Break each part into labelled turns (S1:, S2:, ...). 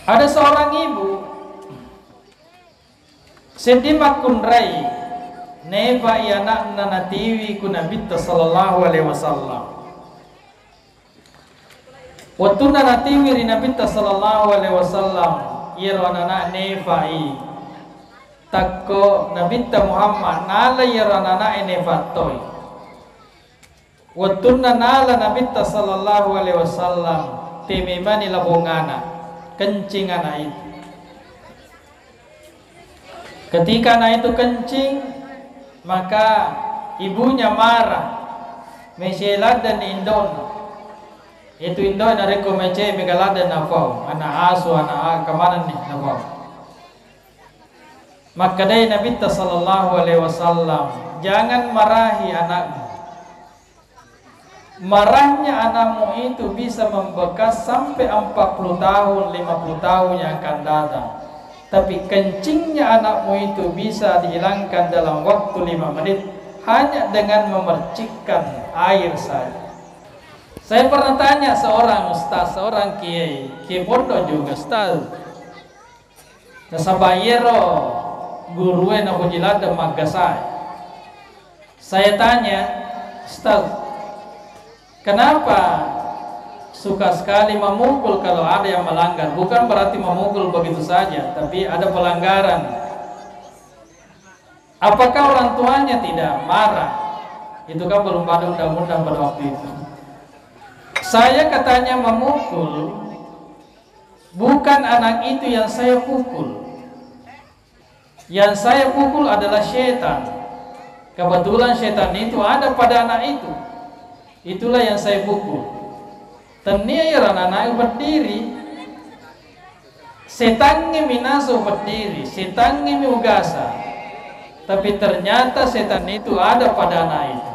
S1: Ada seorang ibu sendimak kunrai neva anak nanatiwi kunabita sallallahu alaihi wasallam. Waktu nanatiwi rinabita sallallahu alaihi wasallam yero anak nevai takko nabita Muhammad nala yero anak nevatoi. Waktu nala nabita sallallahu alaihi wasallam tememani labongana kencing anak itu. Ketika anak itu kencing, maka ibunya marah. Meselat dan indon. Itu indon ada komece megalat dan nafau. Anak asu anak kemana nih nafau. Maka dari Nabi sallallahu alaihi wasallam, jangan marahi anakmu. Marahnya anakmu itu bisa membekas sampai 40 tahun, 50 tahun yang akan datang. Tapi kencingnya anakmu itu bisa dihilangkan dalam waktu 5 menit hanya dengan memercikkan air saja. Saya pernah tanya seorang ustaz, seorang kiai pondok juga ustaz. Nasabayero guruwe na hujilad magasai. Saya tanya, ustaz, kenapa suka sekali memukul kalau ada yang melanggar? Bukan berarti memukul begitu saja, tapi ada pelanggaran. Apakah orang tuanya tidak marah? Itu kan belum ada undang-undang pada waktu itu. Saya katanya memukul, bukan anak itu yang saya pukul. Yang saya pukul adalah setan. Kebetulan setan itu ada pada anak itu. Itulah yang saya pukul. Teniairan anak berdiri, setannya minaso berdiri, setannya miugasa. Tapi ternyata setan itu ada pada anak itu.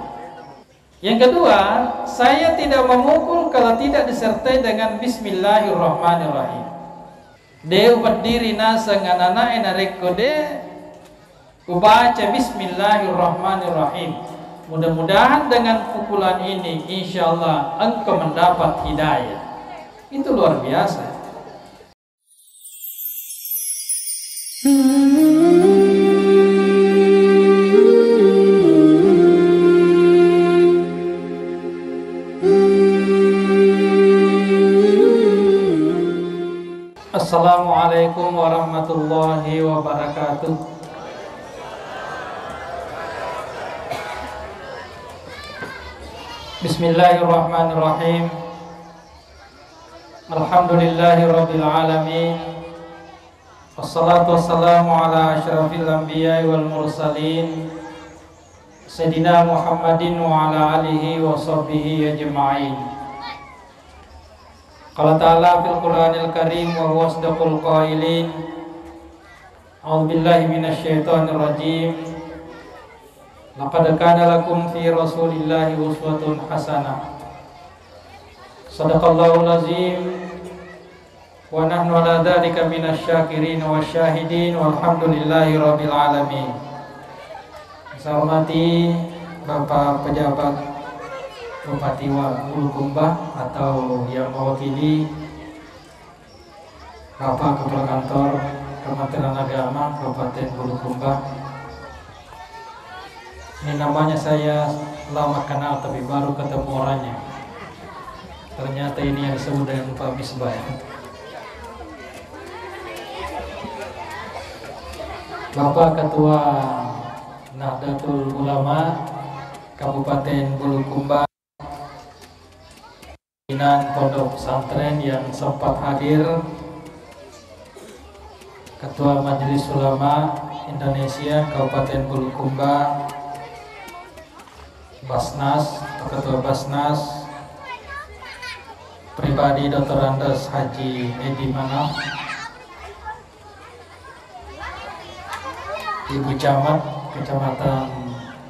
S1: Yang kedua, saya tidak memukul kalau tidak disertai dengan Bismillahirrahmanirrahim. Dia berdiri nasa dengan anak enarekode, ubaca Bismillahirrahmanirrahim. Mudah-mudahan dengan pukulan ini insya Allah engkau mendapat hidayah. Itu luar biasa. Assalamualaikum warahmatullahi wabarakatuh. Bismillahirrahmanirrahim. Alhamdulillahirabbil alamin. Wassalatu wassalamu ala asyrafil anbiya'i wal mursalin Sayyidina Muhammadin wa ala alihi wa sahbihi ajma'in. Qala ta'ala fil Qur'anil Karim wa huwa asdaqul qailin. A'udzu billahi minasyaitonir rajim. Laqad kana lakum fi Rasulillahi uswatun hasanah. Shadaqallahul azim. Wa nahnu ala dzalika minasyakirin wasyahidin walhamdulillahi rabbil alamin. Saya hormati Bapak pejabat Bupati Bulukumba atau yang mewakili Bapak Kepala Kantor Kementerian Agama Kabupaten Bulukumba. Ini namanya saya lama kenal tapi baru ketemu orangnya. Ternyata ini yang disebut dengan Pak Misbah. Bapak Ketua Nahdlatul Ulama Kabupaten Bulukumba, pimpinan pondok pesantren yang sempat hadir, Ketua Majelis Ulama Indonesia Kabupaten Bulukumba, Basnas atau Ketua Basnas, pribadi Dr. Andes Haji Edi Manaf, Ibu Camat Kecamatan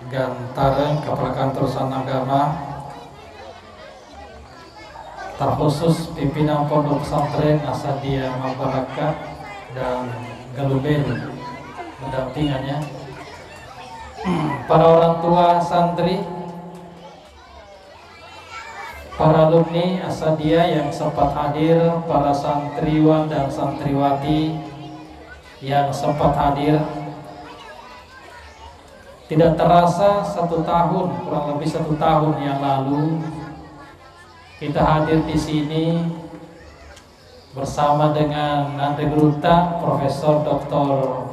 S1: Gantaran, Kepala Kantor Sanagama, terkhusus pimpinan pondok pesantren Asadiyah Mabaraka dan Galubel mendampingannya, para orang tua santri, para alumni Asadia yang sempat hadir, para santriwan dan santriwati yang sempat hadir. Tidak terasa 1 tahun, kurang lebih 1 tahun yang lalu kita hadir di sini bersama dengan Nante Gruta Profesor Dr.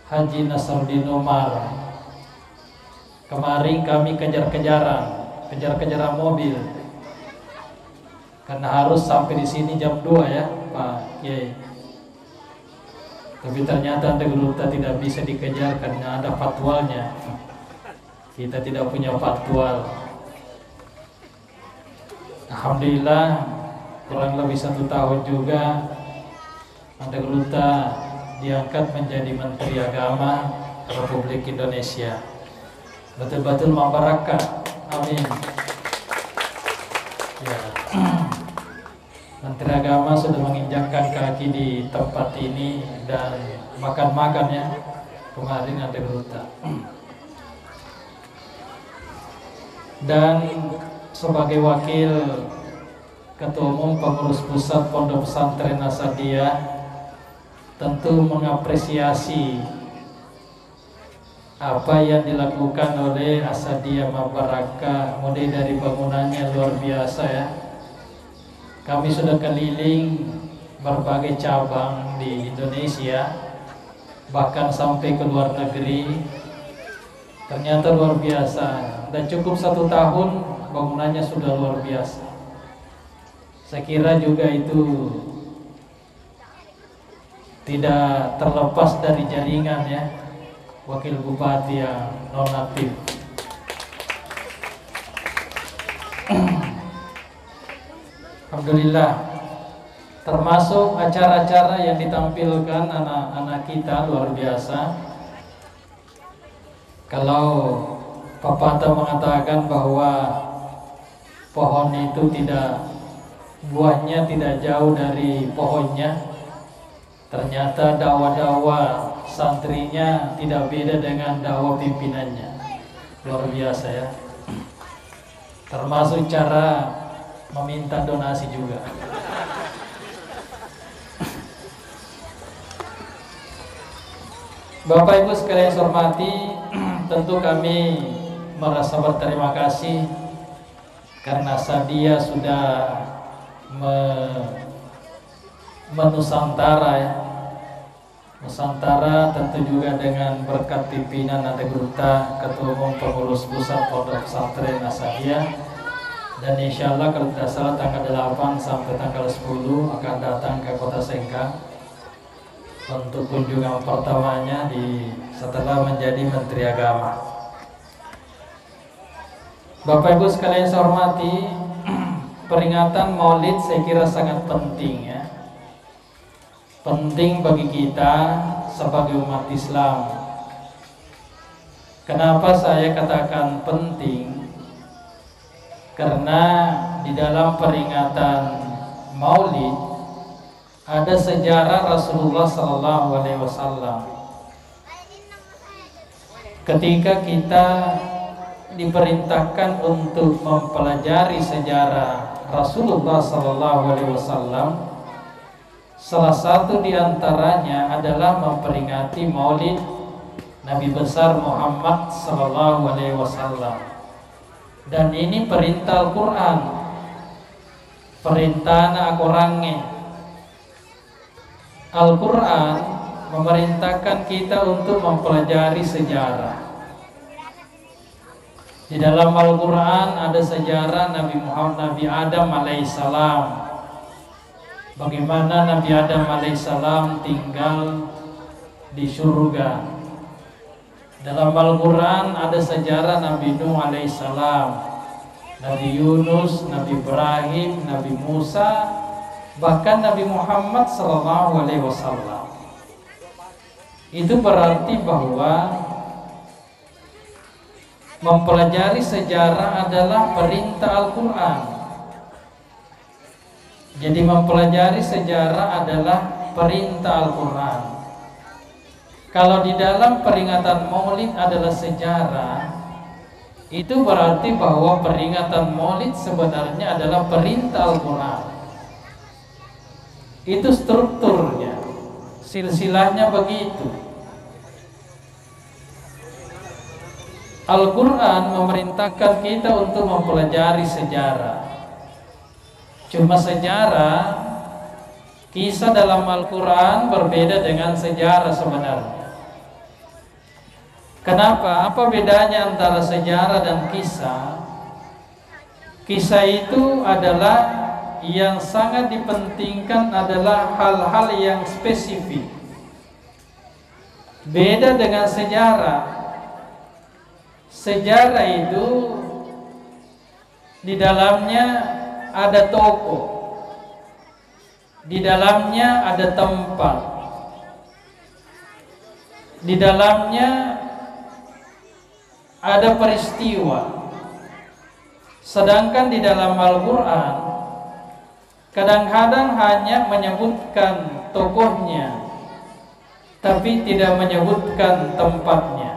S1: Haji Nasruddin Umar. Kemarin kami kejar-kejaran mobil karena harus sampai di sini jam 2 ya Pak Kiai. Tapi ternyata Nante Gruta tidak bisa dikejar karena ada fatwalnya. Kita tidak punya fatwal. Alhamdulillah kurang lebih 1 tahun juga Nante Gruta diangkat menjadi Menteri Agama Republik Indonesia. Betul-betul membarakah. Amin. Ya. Menteri Agama sudah menginjakkan kaki di tempat ini dan makan-makan ya kemarin Nante Gruta. Dan sebagai wakil Ketua Umum Pengurus Pusat Pondok Pesantren Asadia tentu mengapresiasi apa yang dilakukan oleh Asadia Mabaraka, mulai dari bangunannya luar biasa ya. Kami sudah keliling berbagai cabang di Indonesia, bahkan sampai ke luar negeri. Ternyata luar biasa, dan cukup 1 tahun bangunannya sudah luar biasa. Saya kira juga itu tidak terlepas dari jaringan ya wakil bupati yang non-aktif. Alhamdulillah, termasuk acara-acara yang ditampilkan anak-anak kita luar biasa. Kalau pepatah mengatakan bahwa pohon itu buahnya tidak jauh dari pohonnya, ternyata dakwah-dakwah santrinya tidak beda dengan dakwah pimpinannya. Luar biasa ya. Termasuk cara meminta donasi juga. Bapak Ibu sekalian saya hormati, tentu kami merasa berterima kasih karena Sadia sudah menusantara ya. Nusantara tentu juga dengan berkat pimpinan Nante Gruta, Ketua Umum Pengurus Pusat Pondok Pesantren Asadia. Dan insya Allah kalau tidak salah tanggal 8 sampai tanggal 10 akan datang ke Kota Sengkang untuk kunjungan pertamanya setelah menjadi Menteri Agama. Bapak Ibu sekalian saya hormati, peringatan Maulid saya kira sangat penting ya. Penting bagi kita sebagai umat Islam. Kenapa saya katakan penting? Karena di dalam peringatan Maulid ada sejarah Rasulullah SAW. Ketika kita diperintahkan untuk mempelajari sejarah Rasulullah SAW, salah satu diantaranya adalah memperingati Maulid Nabi besar Muhammad SAW. Dan ini perintah Al-Quran, perintah anak orangnya. Al-Quran memerintahkan kita untuk mempelajari sejarah. Di dalam Al-Quran ada sejarah Nabi Muhammad, Nabi Adam alaihissalam. Bagaimana Nabi Adam alaihissalam tinggal di surga. Dalam Al-Quran ada sejarah Nabi Nuh alaihissalam, Nabi Yunus, Nabi Ibrahim, Nabi Musa, bahkan Nabi Muhammad SAW. Itu berarti bahwa mempelajari sejarah adalah perintah Al-Quran. Jadi mempelajari sejarah adalah perintah Al-Quran. Kalau di dalam peringatan Maulid adalah sejarah, itu berarti bahwa peringatan Maulid sebenarnya adalah perintah Al-Quran. Itu strukturnya, silsilahnya begitu. Al-Quran memerintahkan kita untuk mempelajari sejarah. Cuma sejarah, kisah dalam Al-Quran berbeda dengan sejarah sebenarnya. Kenapa? Apa bedanya antara sejarah dan kisah? Kisah itu adalah yang sangat dipentingkan adalah hal-hal yang spesifik. Beda dengan sejarah. Sejarah itu di dalamnya ada tokoh, di dalamnya ada tempat, di dalamnya ada peristiwa. Sedangkan di dalam Al-Quran kadang-kadang hanya menyebutkan tokohnya, tapi tidak menyebutkan tempatnya.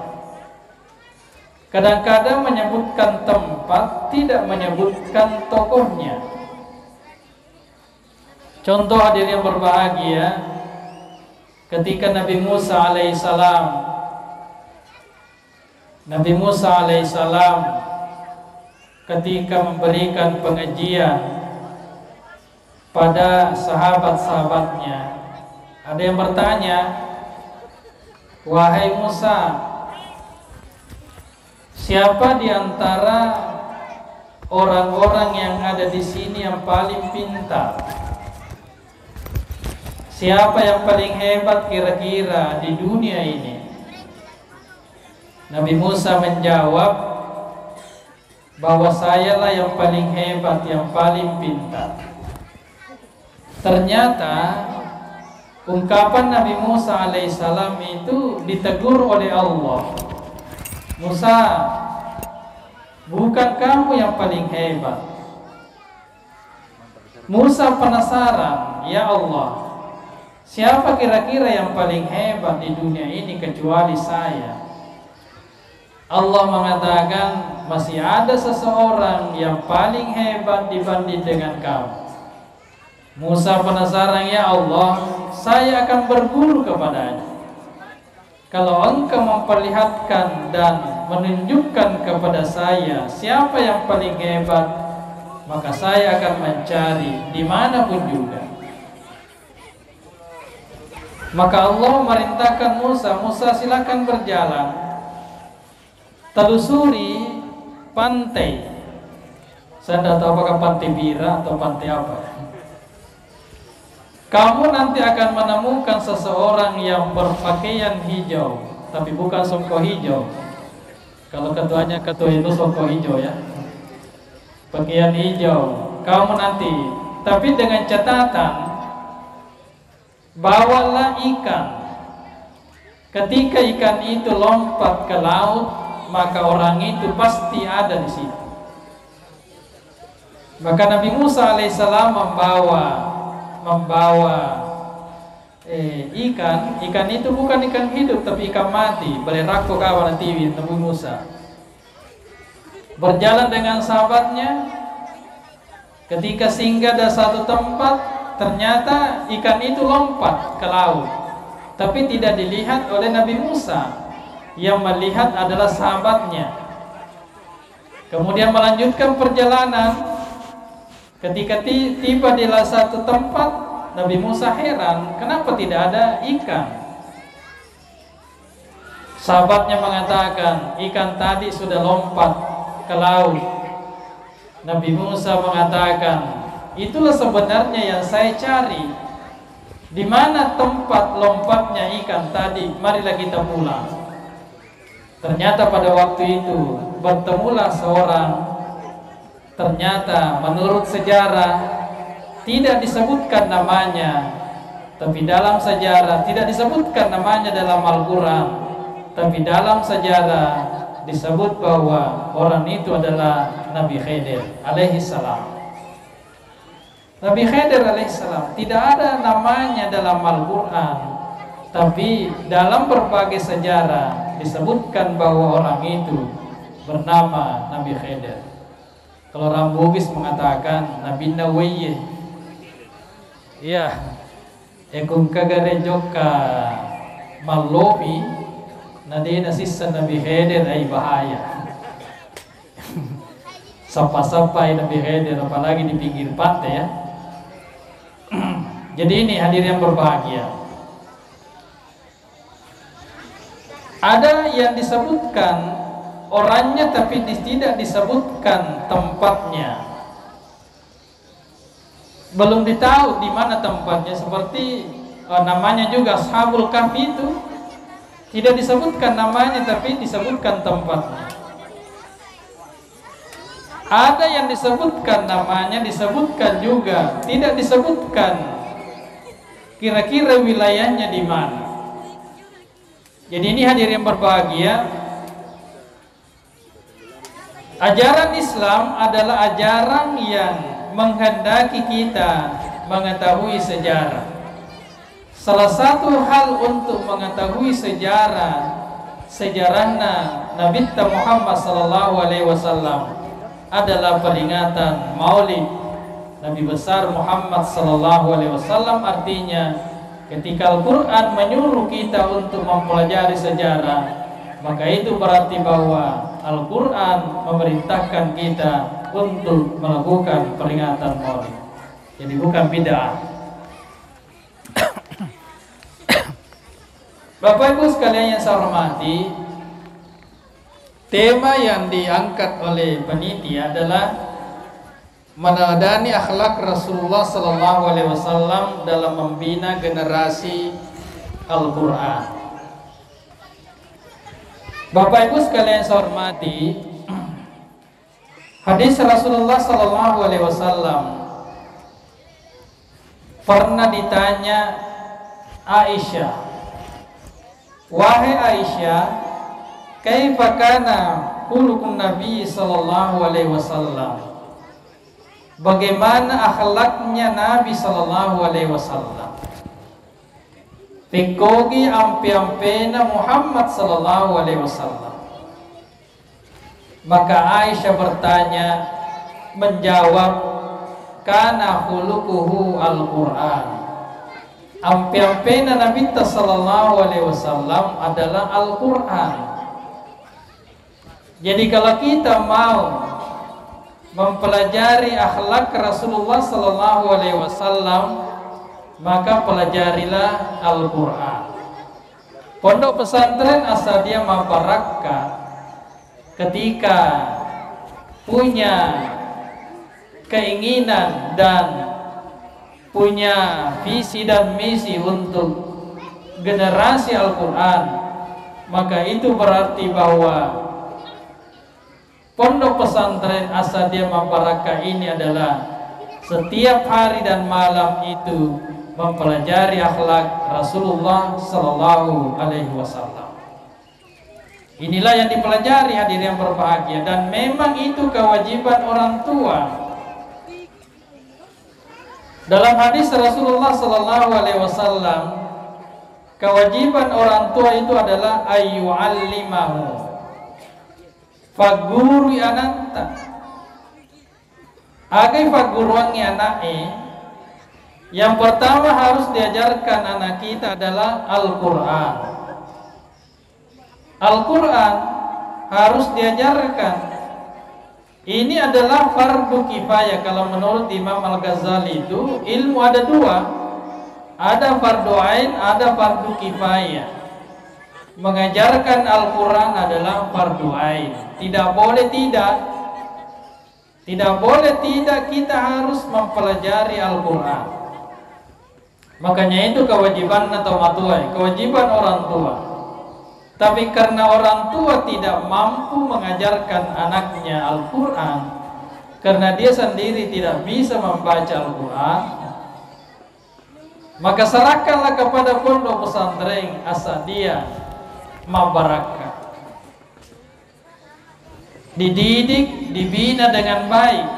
S1: Kadang-kadang menyebutkan tempat, tidak menyebutkan tokohnya. Contoh hadirin yang berbahagia, ketika Nabi Musa alaihissalam ketika memberikan pengajian pada sahabat-sahabatnya, ada yang bertanya, "Wahai Musa, siapa di antara orang-orang yang ada di sini yang paling pintar? Siapa yang paling hebat kira-kira di dunia ini?" Nabi Musa menjawab bahwa sayalah yang paling hebat, yang paling pintar. Ternyata ungkapan Nabi Musa alaihissalam itu ditegur oleh Allah. "Musa, bukan kamu yang paling hebat." Musa penasaran, "Ya Allah, siapa kira-kira yang paling hebat di dunia ini kecuali saya?" Allah mengatakan, "Masih ada seseorang yang paling hebat dibanding dengan kamu." Musa penasaran, "Ya Allah, saya akan berguru kepadanya. Kalau engkau memperlihatkan dan menunjukkan kepada saya siapa yang paling hebat, maka saya akan mencari dimanapun juga." Maka Allah merintahkan Musa, "Musa, silakan berjalan, telusuri pantai." Saya tidak tahu apakah pantai Bira atau pantai apa. "Kamu nanti akan menemukan seseorang yang berpakaian hijau, tapi bukan songko hijau. Kalau ketuanya ketua itu songko hijau ya, pakaian hijau. Kamu nanti, tapi dengan catatan, bawalah ikan. Ketika ikan itu lompat ke laut, maka orang itu pasti ada di situ." Maka Nabi Musa alaihissalam membawa ikan itu bukan ikan hidup tapi ikan mati. Belerako kawan tiwi Nabi Musa berjalan dengan sahabatnya. Ketika singgah di satu tempat, ternyata ikan itu lompat ke laut, tapi tidak dilihat oleh Nabi Musa. Yang melihat adalah sahabatnya. Kemudian melanjutkan perjalanan. Ketika tiba di satu tempat, Nabi Musa heran, kenapa tidak ada ikan? Sahabatnya mengatakan, "Ikan tadi sudah lompat ke laut." Nabi Musa mengatakan, "Itulah sebenarnya yang saya cari. Di mana tempat lompatnya ikan tadi? Marilah kita pulang." Ternyata pada waktu itu bertemulah seorang, ternyata menurut sejarah tidak disebutkan namanya, tapi dalam sejarah tidak disebutkan namanya dalam Al-Quran, tapi dalam sejarah disebut bahwa orang itu adalah Nabi Khidir alaihissalam. Nabi Khidir alaihissalam tidak ada namanya dalam Al-Quran, tapi dalam berbagai sejarah disebutkan bahwa orang itu bernama Nabi Khidir. Kalau orang Bugis mengatakan Nabi Nawaye. Iya. Ekung kagarejoka malobi nadina sisa Nabi Khidir ay bahaya. Sampai Nabi Khidir apalagi di pinggir pantai ya. Jadi ini hadirin yang berbahagia. Ada yang disebutkan orangnya tapi tidak disebutkan tempatnya. Belum ditahu di mana tempatnya, seperti namanya juga Ashabul Kahfi itu tidak disebutkan namanya tapi disebutkan tempatnya. Ada yang disebutkan namanya, disebutkan juga, tidak disebutkan kira-kira wilayahnya di mana. Jadi ini hadirin yang berbahagia, ajaran Islam adalah ajaran yang menghendaki kita mengetahui sejarah. Salah satu hal untuk mengetahui sejarahnya Nabi Muhammad SAW adalah peringatan Maulid Nabi besar Muhammad SAW. Artinya ketika Al-Quran menyuruh kita untuk mempelajari sejarah, maka itu berarti bahwa Al-Quran memerintahkan kita untuk melakukan peringatan Maulid. Jadi bukan bid'ah. Bapak Ibu sekalian yang saya hormati, tema yang diangkat oleh panitia adalah meneladani akhlak Rasulullah SAW dalam membina generasi Al-Quran. Bapak Ibu sekalian saya hormati, hadis Rasulullah SAW pernah ditanya Aisyah, wahai Aisyah, kaifa kana khuluqun Nabi SAW? Bagaimana akhlaknya Nabi SAW? Fikogi ampi-ampena Muhammad SAW. Maka Aisyah bertanya, menjawab, kana khuluquhu Al-Quran. Ampi-ampena Nabi SAW adalah Al-Quran. Jadi kalau kita mau mempelajari akhlak Rasulullah SAW, maka pelajarilah Al-Quran. Pondok Pesantren As-Sadia Mabarakah ketika punya keinginan dan punya visi dan misi untuk generasi Al-Quran, maka itu berarti bahwa Pondok Pesantren As-Sadia Mabarakah ini adalah setiap hari dan malam itu mempelajari akhlak Rasulullah SAW. Inilah yang dipelajari hadirin yang berbahagia, dan memang itu kewajiban orang tua. Dalam hadis Rasulullah SAW, kewajiban orang tua itu adalah ayyu'allimahu faguru ananta. Agai faguruangi anaknya, yang pertama harus diajarkan anak kita adalah Al-Quran. Al-Quran harus diajarkan. Ini adalah fardu kifayah. Kalau menurut Imam Al-Ghazali itu ilmu ada dua, ada fardu ain, ada fardu kifayah. Mengajarkan Al-Quran adalah fardu ain. Tidak boleh tidak kita harus mempelajari Al-Quran. Makanya itu kewajiban atau matuai, kewajiban orang tua. Tapi karena orang tua tidak mampu mengajarkan anaknya Al-Quran, karena dia sendiri tidak bisa membaca Al-Quran, maka serahkanlah kepada Pondok Pesantren As-Sadia Mabarakah. Dididik, dibina dengan baik.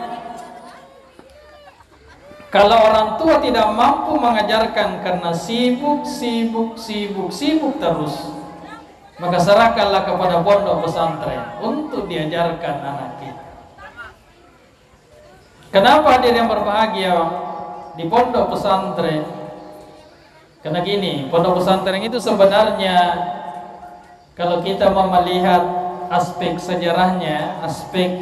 S1: Kalau orang tua tidak mampu mengajarkan karena sibuk terus, maka serahkanlah kepada pondok pesantren untuk diajarkan anak kita. Kenapa hadir yang berbahagia di pondok pesantren? Karena gini, pondok pesantren itu sebenarnya kalau kita mau melihat aspek sejarahnya, aspek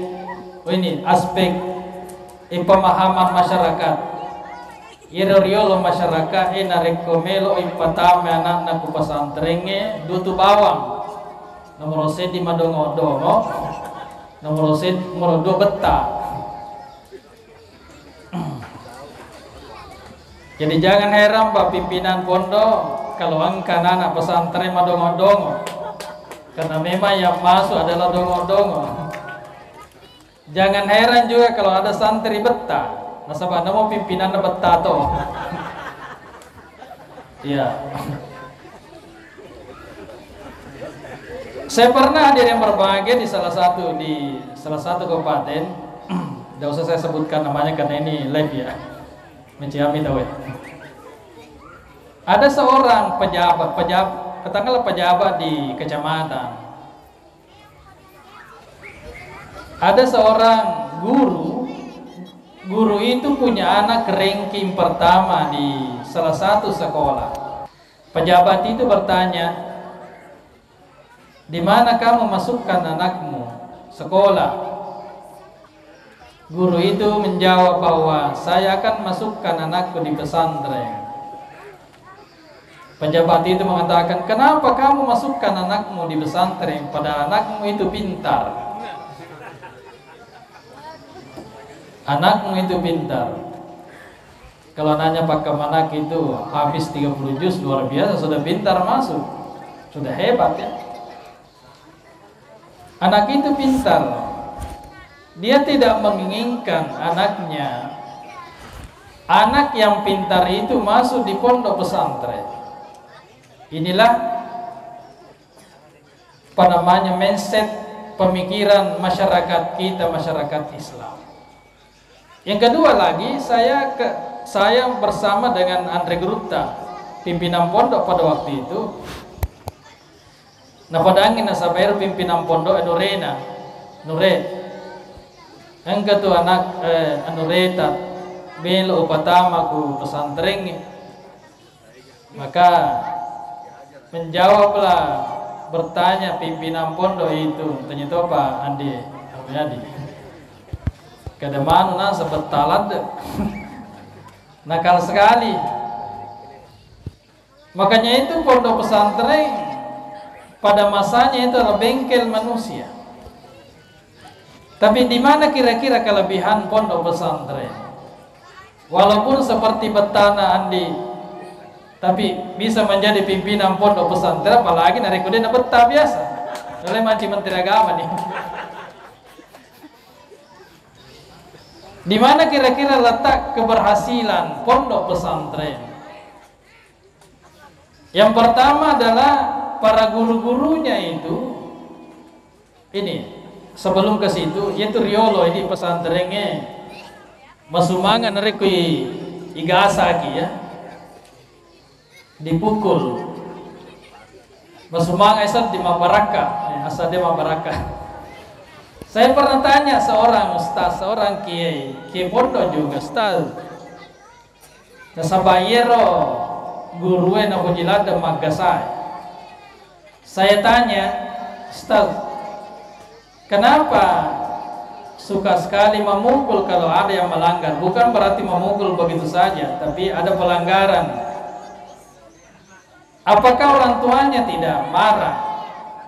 S1: pemahaman masyarakat, iroriolo masyarakat narekomelo ipatame anak ku pasantrenge dutu bawang nomor set di madongo-dongo nomor set nomor 2 beta. Jadi jangan heran Pak pimpinan pondok kalau angka anak pesantren madongo-dongo, karena memang yang masuk adalah dongo-dongo. Jangan heran juga kalau ada santri beta, nasabah nama pimpinan beta toh. Iya. Saya pernah hadir yang berbahagia di salah satu kabupaten. Tidak usah saya sebutkan namanya karena ini live ya. Menciami tahu ya. Ada seorang pejabat, katakanlah pejabat di kecamatan. Ada seorang guru itu punya anak ranking pertama di salah satu sekolah. Pejabat itu bertanya, di mana kamu masukkan anakmu sekolah? Guru itu menjawab bahwa saya akan masukkan anakku di pesantren. Pejabat itu mengatakan, kenapa kamu masukkan anakmu di pesantren pada anakmu itu pintar? Anakmu itu pintar. Kalau nanya Pak Kemanak itu habis 30 juz luar biasa, sudah pintar masuk, sudah hebat ya. Anak itu pintar. Dia tidak menginginkan anaknya, anak yang pintar itu masuk di pondok pesantren. Inilah mindset pemikiran masyarakat kita, masyarakat Islam. Yang kedua lagi, saya bersama dengan Andre Grutta, pimpinan pondok pada waktu itu. Nah pada angin nasabair pimpinan pondok Nure. Yang kedua anak Nureta belo upatama ku pesantren. Maka menjawablah bertanya pimpinan pondok itu, tanya to Pak Andi Armiyadi. Kada manu na sebetalat nakal sekali. Makanya itu pondok pesantren pada masanya itu adalah bengkel manusia. Tapi di mana kira-kira kelebihan pondok pesantren? Walaupun seperti betana Andi, tapi bisa menjadi pimpinan pondok pesantren, apalagi narik kuda na beta biasa. Oleh Manci Menteri Agama nih. Di mana kira-kira letak keberhasilan pondok pesantren? Yang pertama adalah para guru-gurunya itu ini. Sebelum ke situ, yaitu riolo ini pesantrennya masumangan rekui igasaki ya, dipukul masumangan esat di Mabaraka, asal di Mabaraka. Saya pernah tanya seorang ustaz, seorang kiai pondok juga ustaz, nasabayero guru na pujilada magasai. Saya tanya, ustaz, kenapa suka sekali memukul kalau ada yang melanggar? Bukan berarti memukul begitu saja, tapi ada pelanggaran. Apakah orang tuanya tidak marah?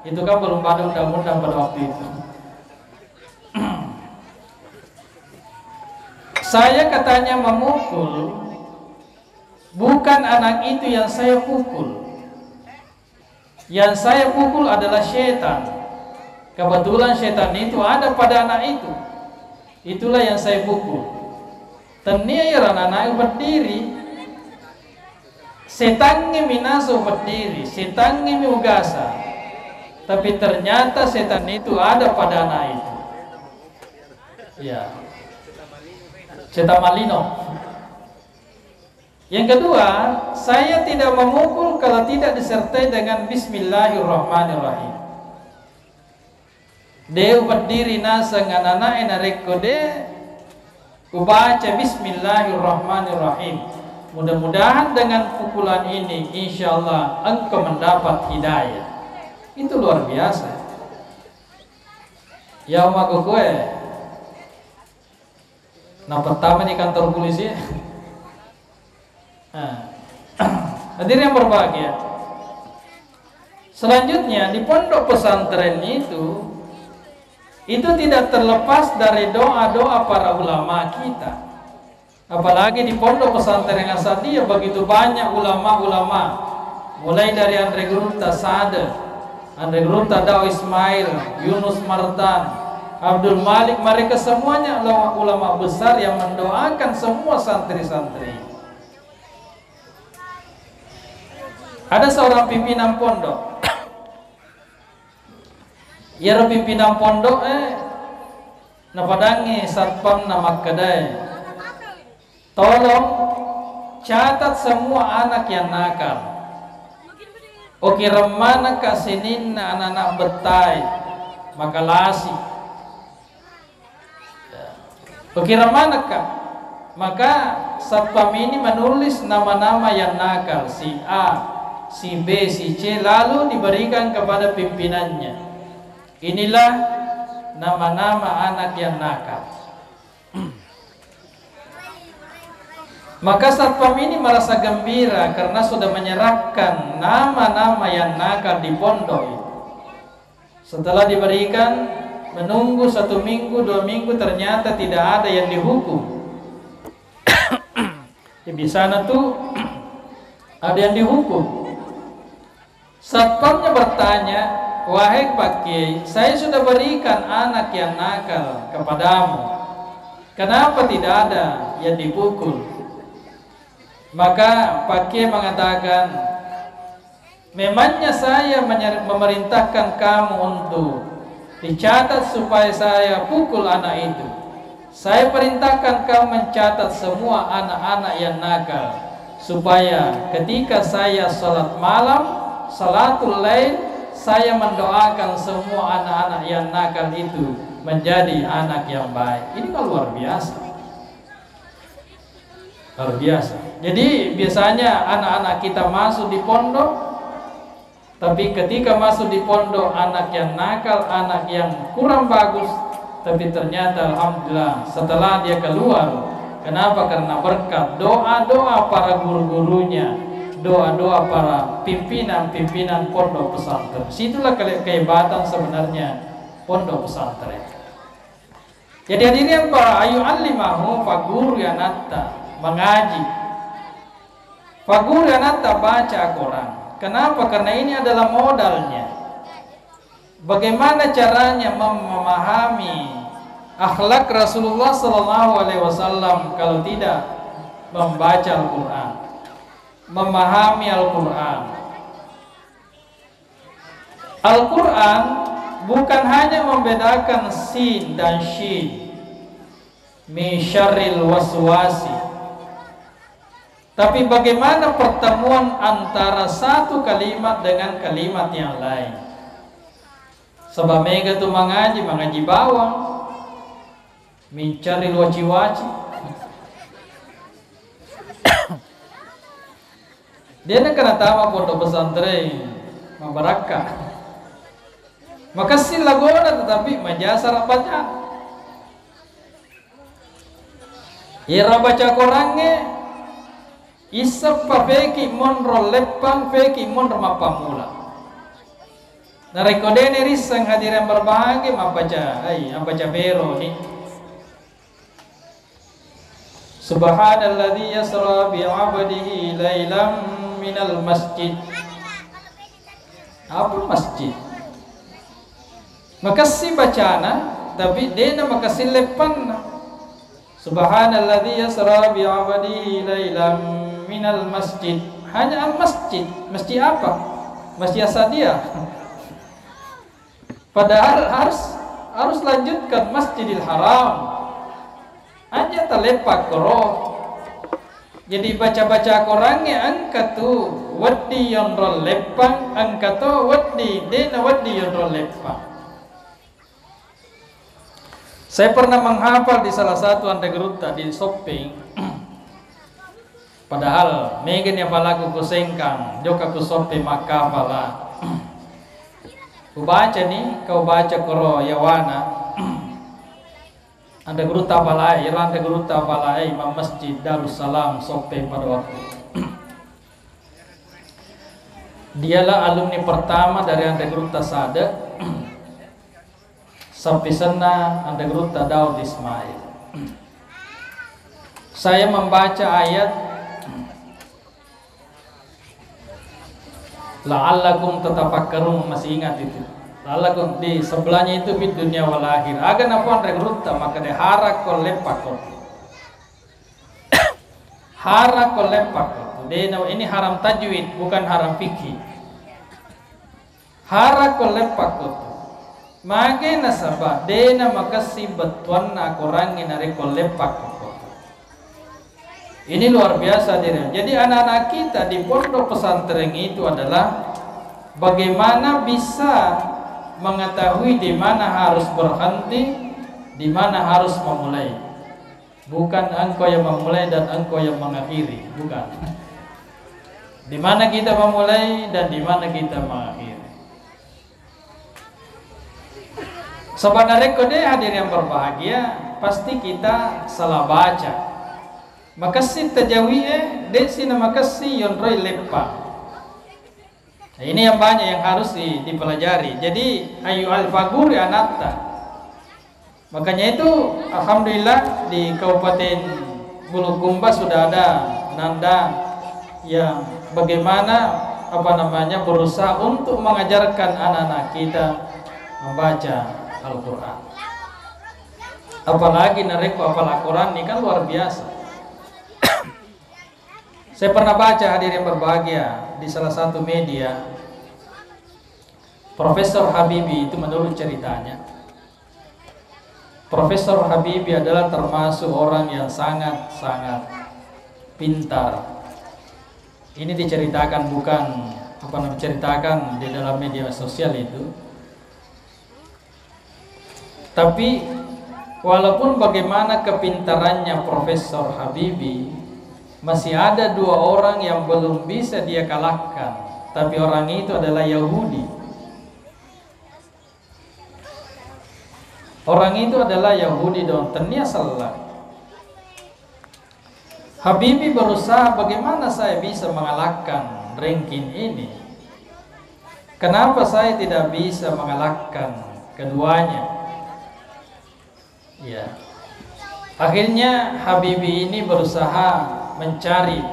S1: Itu kan belum ada undang-undang pada waktu itu. Saya katanya memukul, bukan anak itu yang saya pukul. Yang saya pukul adalah setan. Kebetulan setan itu ada pada anak itu. Itulah yang saya pukul. Teniairan anak berdiri. Setannya minaso berdiri, setannya miugasa. Tapi ternyata setan itu ada pada anak itu. Ya. Setan malino. Yang kedua, saya tidak memukul kalau tidak disertai dengan Bismillahirrahmanirrahim. Deu berdiri nasa nganana enarekode ubaca Bismillahirrahmanirrahim. Mudah-mudahan dengan pukulan ini insya Allah engkau mendapat hidayah. Itu luar biasa. Ya umaku kue. Nah pertama di kantor polisi. Hadirin yang berbahagia. Selanjutnya di pondok pesantren itu tidak terlepas dari doa-doa para ulama kita. Apalagi di pondok pesantren Asatiyah begitu banyak ulama-ulama, mulai dari Andre Gurunta Sade, Andre Gurunta Dao Ismail, Yunus Mardan, Abdul Malik, mereka semuanya ulama besar yang mendoakan semua santri-santri. Ada seorang pimpinan pondok. Ya pimpinan pondok napadangi satpam nama kedai. Tolong catat semua anak yang nakal. Oke remana kasinin anak-anak betai makalasi. Oke remana kak. Maka satpam ini menulis nama-nama yang nakal, si A, si B, si C, lalu diberikan kepada pimpinannya. Inilah nama-nama anak yang nakal. Maka satpam ini merasa gembira karena sudah menyerahkan nama-nama yang nakal di pondok itu. Setelah diberikan, menunggu 1 minggu, 2 minggu, ternyata tidak ada yang dihukum. Di sana tuh ada yang dihukum. Satpamnya bertanya, wahai Pak Kiai, saya sudah berikan anak yang nakal kepadamu, kenapa tidak ada yang dipukul? Maka Pak Kiai mengatakan, memangnya saya memerintahkan kamu untuk dicatat supaya saya pukul anak itu. Saya perintahkan kamu mencatat semua anak-anak yang nakal, supaya ketika saya salat malam, salatul lail, saya mendoakan semua anak-anak yang nakal itu menjadi anak yang baik. Ini kan luar biasa. Luar biasa. Jadi biasanya anak-anak kita masuk di pondok, tapi ketika masuk di pondok anak yang nakal, anak yang kurang bagus, tapi ternyata alhamdulillah setelah dia keluar, kenapa? Karena berkat doa-doa para guru-gurunya, doa-doa para pimpinan-pimpinan pondok pesantren. Situlah kehebatan sebenarnya pondok pesantren. Jadi hadirin para ayu alimahu fagur yanata mengaji, fagur yanata baca Quran. Kenapa? Karena ini adalah modalnya. Bagaimana caranya memahami akhlak Rasulullah SAW kalau tidak membaca Al-Quran, memahami Al-Quran. Al-Quran bukan hanya membedakan sin dan shin, min syarril waswasi, tapi bagaimana pertemuan antara satu kalimat dengan kalimat yang lain. Sebab mega tu mengaji bawang, mencari waci-waci. Dia nak kena tahu pondok pesantren mabarakah. Maka sila gona tetapi majasa rabaca. Ira baca Qurannya isap pafeki monro lepang feki monro mapamula. Narekode ni risang hadirin berbahagia membaca bero ni. Subhanalladzi yasra bi 'abdihi lailam minal masjid. Apa masjid? Makasih bacana tapi dena makasih lepan. Subhanalladzi yasra bi 'abdihi lailam minal masjid. Hanya al masjid. Masjid apa? Masjid Asatiyah. Padahal harus lanjutkan Masjidil Haram. Hanya terlepak roh Jadi baca-baca Qur'annya angka tu waddi yonrol lepang, angka tu waddi dena waddi yonrol lepang. Saya pernah menghafal di salah satu andageruta di shopping. Padahal megen yang palaku kusengkang, joka ku shopping maka pala. Ku baca nih, kau baca koro yawana. Anda guru tapalai, anda guru tapalai, Imam Masjid Darussalam Sope pada waktu. Dialah alumni pertama dari anda guru Tasada sampai sana anda guru Daud Ismail. Saya membaca ayat la'allakum tatafakkarun, masih ingat itu. Lalakum di sebelahnya itu di dunia wal akhir. Agan apa anda gruta maka de hara kolepakot. Hara kolepakot. Ini haram tajwid bukan haram fikih. Hara kolepakot. Mage nasabah dena makasi batuan na kurangin dari kolepakot. Ini luar biasa diri. Jadi anak-anak kita di pondok pesantren itu adalah bagaimana bisa mengetahui di mana harus berhenti, di mana harus memulai. Bukan engkau yang memulai dan engkau yang mengakhiri, bukan. Di mana kita memulai dan di mana kita mengakhiri. Sebenarnya kode hadir yang berbahagia, pasti kita salah baca. Makasih tajawi desi nama kasih yonroi lepa. Nah, ini yang banyak yang harus dipelajari. Jadi ayu al-faguri anatta. Makanya itu alhamdulillah di Kabupaten Bulukumba sudah ada nanda yang bagaimana berusaha untuk mengajarkan anak-anak kita membaca Al-Qur'an. Apalagi nareko hafal Al-Qur'an ini kan luar biasa. Saya pernah baca hadir yang berbahagia di salah satu media, Profesor Habibie itu menurut ceritanya, Profesor Habibie adalah termasuk orang yang sangat-sangat pintar. Ini diceritakan bukan diceritakan di dalam media sosial itu. Tapi walaupun bagaimana kepintarannya Profesor Habibie, masih ada dua orang yang belum bisa dia kalahkan. Tapi orang itu adalah Yahudi. Orang itu adalah Yahudi dan ternyata Habibie berusaha bagaimana saya bisa mengalahkan ranking ini. Kenapa saya tidak bisa mengalahkan keduanya? Ya. Akhirnya Habibie ini berusaha mencari,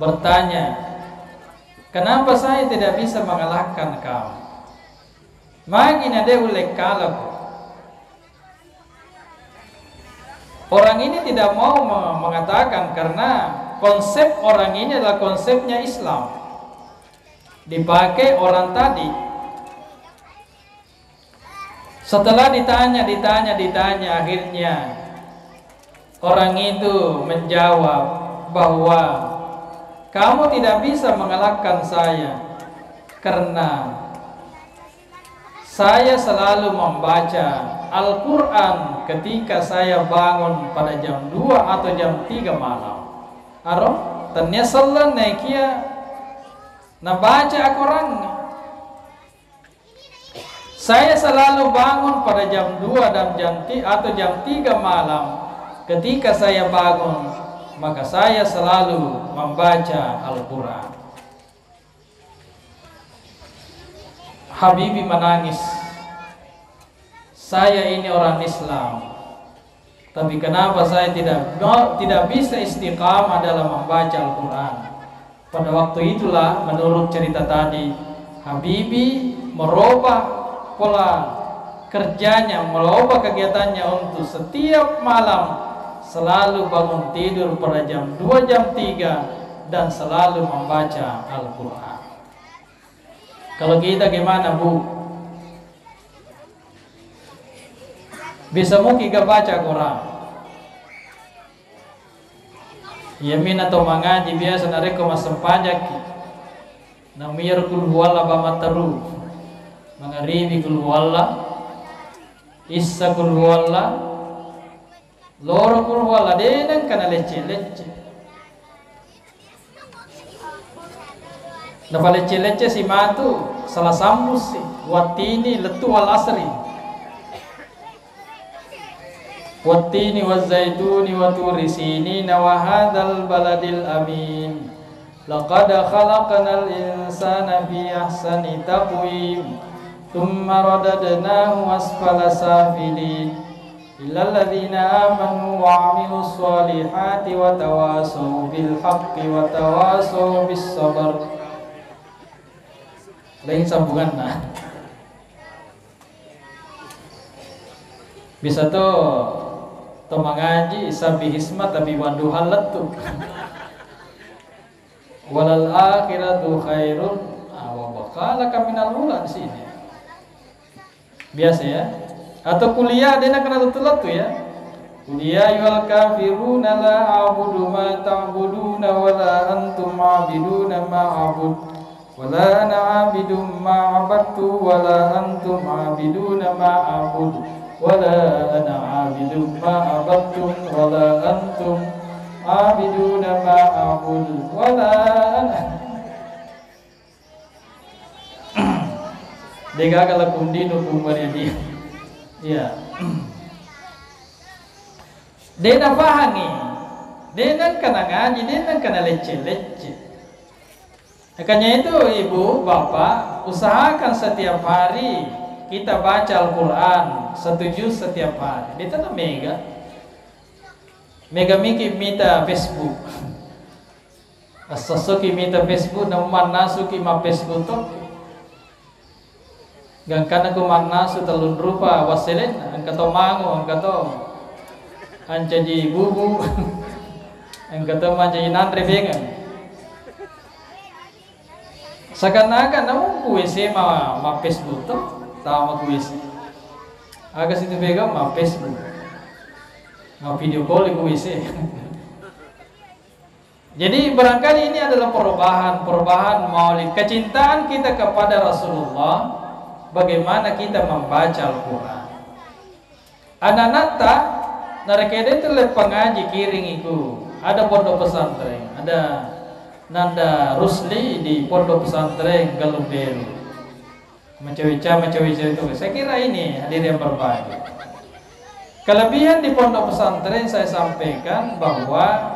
S1: bertanya, kenapa saya tidak bisa mengalahkan kamu? Magina de ulek kalak. Orang ini tidak mau mengatakan karena konsep orang ini adalah konsepnya Islam. Dipakai orang tadi. Setelah ditanya, akhirnya orang itu menjawab bahwa kamu tidak bisa mengalahkan saya karena saya selalu membaca Al-Quran ketika saya bangun pada jam 2 atau jam 3 malam. Aro, ternyata salah naikia nabaca Al-Quran. Saya selalu bangun pada jam 2 dan jam 3 malam. Ketika saya bangun, maka saya selalu membaca Al-Quran. Habibie menangis. Saya ini orang Islam, tapi kenapa saya tidak bisa istiqamah dalam membaca Al-Quran? Pada waktu itulah menurut cerita tadi, Habibie merubah pola kerjanya, merubah kegiatannya untuk setiap malam selalu bangun tidur pada jam 2 jam 3 dan selalu membaca Al-Quran. Kalau kita gimana, Bu? Bisa mungkin gak baca Quran? yamin atau mengaji biasa nareko masempajaki namir kul huwalla bamataru mangaribi kul huwalla issa kul huwalla loro kul huwalla denang kana lecce napa lecce si matu salah sambus si watini letu wal asri wattini wazzaituni wa turi sinina wa hadzal baladil amin laqad khalaqnal insana fi ahsani taqwim thumma radadnahu asfala safilin illal ladzina amanu wa 'amilus solihati wa tawasaw bil haqqi wa tawasaw bis sabr. Lain sambungan nah bisa tuh mengaji sabihisma tapi waduhal letu walal akhiratu khairun wa baqala kaminal ula di sini biasa ya, atau kuliah dia nak kena letu ya kuliah yual kafiruna la a'budu ma ta'buduna wa la antum a'biduna ma a'bud wa la ana 'abidum ma 'abadtu wa la antum 'abiduna ma a'bud wala ana 'abidun ma abadtum wala antum 'abiduna ma a'bud wala ana dega kala kundino kumari dia ya dena pahami dena kana ngaji dena kana lecce makanya itu ibu bapak usahakan setiap hari kita baca Al-Quran 1 juz setiap hari. Dia tak mega miki mita Facebook. Asasuki mita Facebook na manasuki ma Facebook to. Gangkana ko manasu talun rupa waselen ang kato mango ang kato ancaji bubu ang kato mancaji nantre bengan. Seakan-akan namun kuisi ma Facebook to. Tama kuisi agak situ pegang ma Facebook ma video call kuisi jadi barangkali ini adalah perubahan maulid kecintaan kita kepada Rasulullah bagaimana kita membaca Al-Quran anak-anak narekede itu pengaji kiring itu ada pondok pesantren ada Nanda Rusli di pondok pesantren Galubelu macam-macam itu. Saya kira ini hadir yang berbagi. Kelebihan di pondok pesantren saya sampaikan bahwa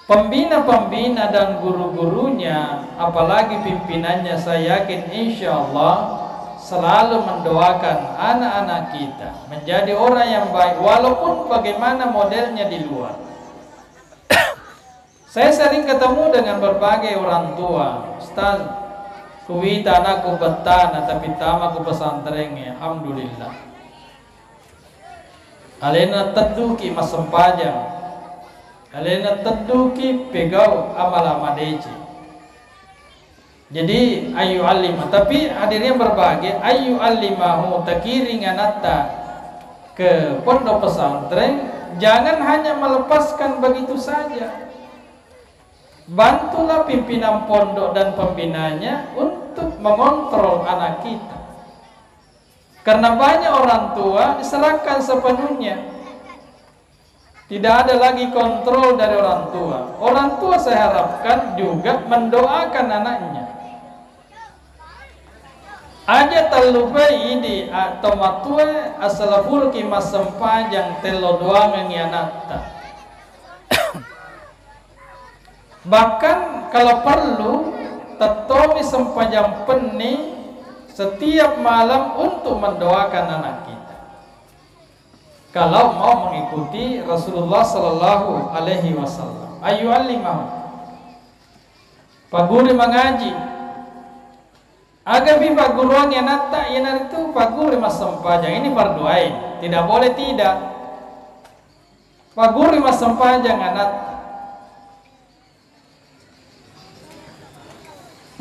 S1: pembina-pembina dan guru-gurunya, apalagi pimpinannya, saya yakin insya Allah selalu mendoakan anak-anak kita menjadi orang yang baik, walaupun bagaimana modelnya di luar. Saya sering ketemu dengan berbagai orang tua, Ustaz. Kuita anakku betana tapi tamaku pesantren ya, alhamdulillah. Alena teduki masempajang, alena teduki pegau amal amadeci. Jadi ayu alimah, tapi hadirnya berbagai ayu alimahu takiring anata ke pondok pesantren, jangan hanya melepaskan begitu saja. Bantulah pimpinan pondok dan pembinanya untuk mengontrol anak kita. Karena banyak orang tua diserahkan sepenuhnya. Tidak ada lagi kontrol dari orang tua. Orang tua saya harapkan juga mendoakan anaknya. Aja talubai ini atau matue asalafur ki masempajang telo doangan yanata. Bahkan kalau perlu tetomi sempajang peni setiap malam untuk mendoakan anak kita. Kalau mau mengikuti Rasulullah Sallallahu Alaihi Wasallam, ayu alimah, paguri mengaji. Agar bipa guruan yang nata yang itu paguri mas sempajang ini fardu ain, tidak boleh tidak. Paguri mas sempajang anak.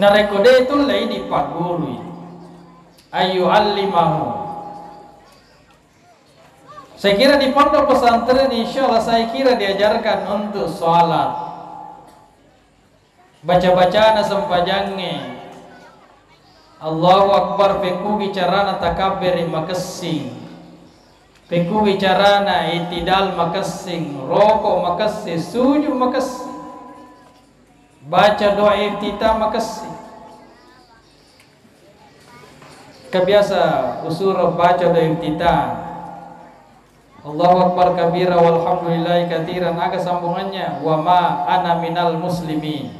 S1: Nah rekode itu lain di pak guru ayu alimahu Saya kira di pondok pesantren insya Allah saya kira diajarkan untuk sholat, baca-bacaan sempajangnya, Allahu Akbar, peku bicarana takabir makasing, peku bicarana itidal makasing, rokok makasing, sujud makasing, baca doa iftitah makasing. Kebiasa usul baca doa iftitah, Allahu Akbar kabira walhamdulillahi katsiran, agak sambungannya wa ma ana minal muslimin.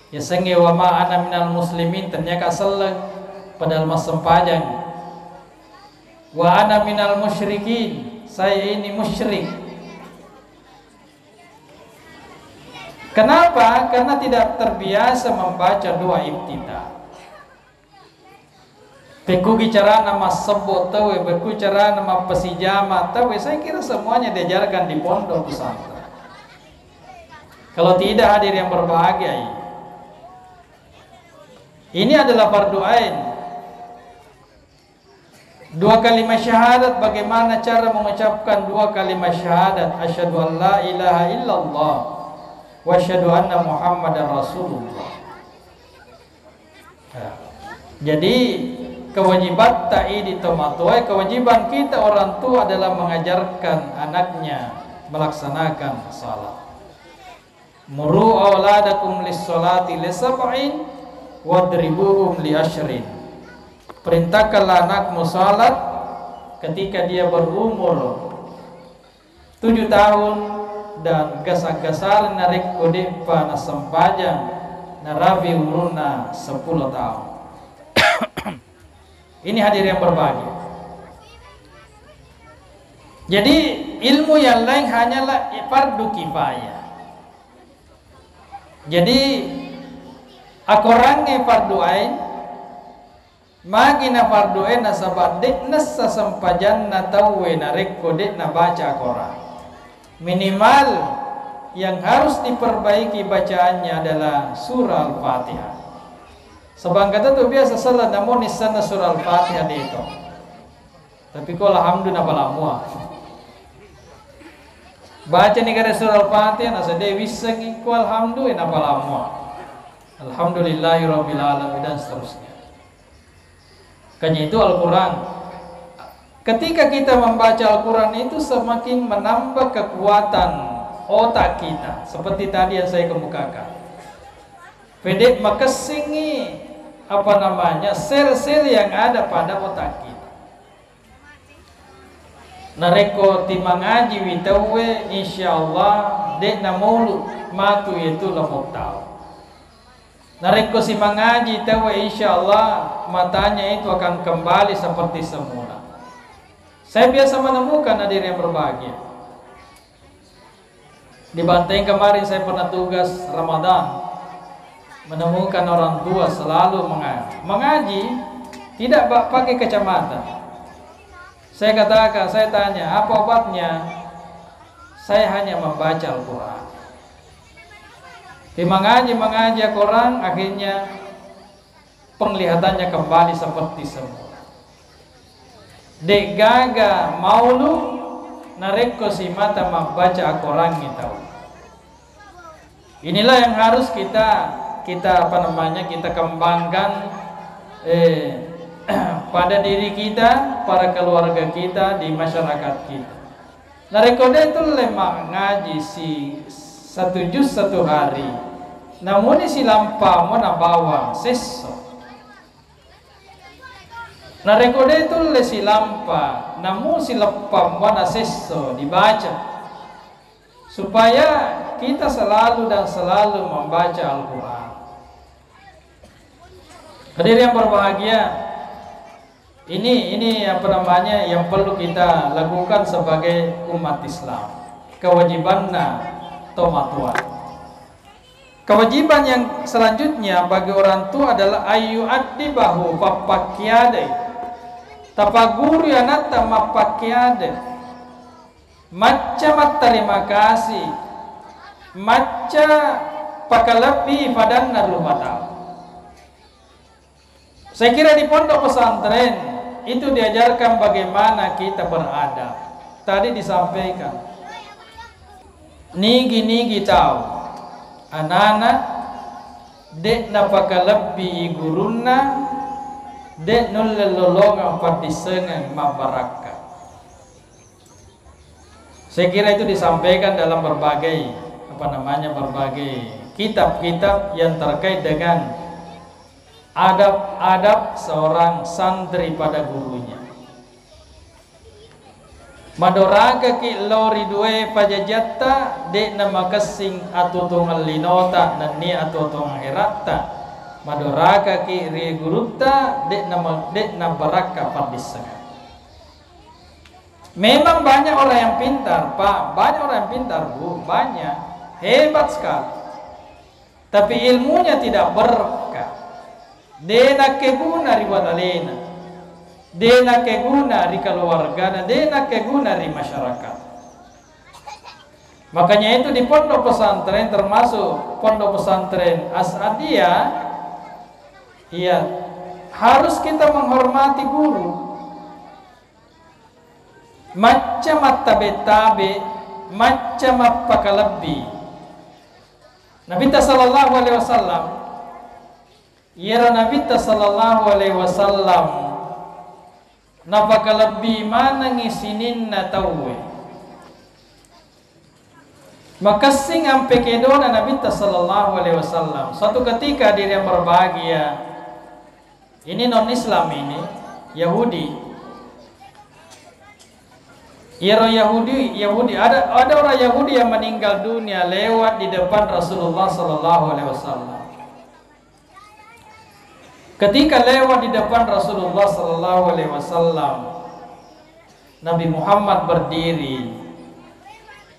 S1: Ya senge wa ma ana minal muslimin ternyata seleng padahal mas sempajang. Wa ana minal musyrikin, saya ini musyrik. Kenapa? Karena tidak terbiasa membaca doa iftitah. Beku bicara nama sebut tahu, beku bicara nama pesijama tahu. Saya kira semuanya diajarkan di pondok pesantren. Kalau tidak hadir yang berbahagia, ini adalah fardu ain. Dua kalimat syahadat, bagaimana cara mengucapkan dua kalimat syahadat? Asyhadu an la ilaha illallah wa asyhadu anna Muhammadar Rasulullah. Jadi kewajiban ta'idi tomatuai, kewajiban kita orang tua adalah mengajarkan anaknya melaksanakan salat. Muru auladakum lis-salati lisab'in wadribuhum li asyrin. Perintahkanlah anakmu salat ketika dia berumur 7 tahun dan gasak-gasar narik kodepa na sempajang narabi umurna 10 tahun. Ini hadir yang berbahagia. Jadi ilmu yang lain hanyalah fardu kifayah. Jadi akorangnya fardu ain, magina fardu ain nasabat dek nasa sempajan na tawe na rekodek na baca Quran. Minimal yang harus diperbaiki bacaannya adalah surah Al-Fatihah. Sebab kata tu biasa salat namun nisana surah Al-Fatihah di itu. Tapi kau alhamdulillah balamua. Baca ni kare surah Al-Fatihah nasa dewi sengi kau alhamdulillah balamua. Alhamdulillahirabbil alamin dan seterusnya. Kanya itu Al-Qur'an. Ketika kita membaca Al-Qur'an itu semakin menambah kekuatan otak kita. Seperti tadi yang saya kemukakan. Pendek makesingi sel-sel yang ada pada otak kita. Nareko timangaji witawe insyaallah dek na mulut matu itu lemuk tahu. Nareko si mangaji tawe insyaallah matanya itu akan kembali seperti semula. Saya biasa menemukan hadir yang berbahagia. Di Bantaeng kemarin saya pernah tugas Ramadan, menemukan orang tua selalu mengaji tidak pakai kacamata. Saya katakan, saya tanya apa obatnya? Saya hanya membaca Al-Quran. Di mengaji Al-Quran, akhirnya penglihatannya kembali seperti semula. Dek gaga maulu nareko si mata membaca Al-Quran kita. Inilah yang harus kita kembangkan pada diri kita, para keluarga kita, di masyarakat kita. Narekode itu lemah ngaji si 1 juz 1 hari. Namun si lampa mau nabawa seso. Narekode itu si lampa, namun si lampa mau seso dibaca. Supaya kita selalu membaca Al-Quran. Hadirin yang berbahagia, ini yang perlu kita lakukan sebagai umat Islam. Kewajibanna tomatuan. Kewajiban yang selanjutnya bagi orang tua adalah ayu addibahu papakiade. Tapaguru yanata mapakiade. Macam terima kasih. Macam pakalapi padanna rumah. Saya kira di pondok pesantren itu diajarkan bagaimana kita beradab. tadi disampaikan, nigi tahu anak-anak dek napaka lebih guruna dek nullelolongan patisengan mabaraka. Saya kira itu disampaikan dalam berbagai berbagai kitab-kitab yang terkait dengan adab-adab seorang santri pada gurunya. Madoraga ki lori due pajajatta de nama kesing atutungal linota dan ni atutungal heratta. Madoraga ki ri gurutta de nama baraka pardisanga. Memang banyak orang yang pintar, Pak. Banyak orang yang pintar, Bu. Banyak. Hebat sekali. Tapi ilmunya tidak berkah. Dena keguna riwadalena. Dena keguna di keluarga, dena keguna di masyarakat. Makanya itu di pondok pesantren, termasuk pondok pesantren As'adiyah, iya, harus kita menghormati guru. Macam tabe-tabe, macam apa kelebi. Nabi sallallahu alaihi wasallam, ya Nabi sallallahu alaihi wasallam, napaka lebih mana ngisinin na tawe. Makasing ang pekedona Nabi sallallahu alaihi wasallam. Suatu ketika diri yang berbahagia, ini non Islam ini, Yahudi. Yahudi ada orang Yahudi yang meninggal dunia lewat di depan Rasulullah sallallahu alaihi wasallam. Ketika lewat di depan Rasulullah sallallahu alaihi wasallam, Nabi Muhammad berdiri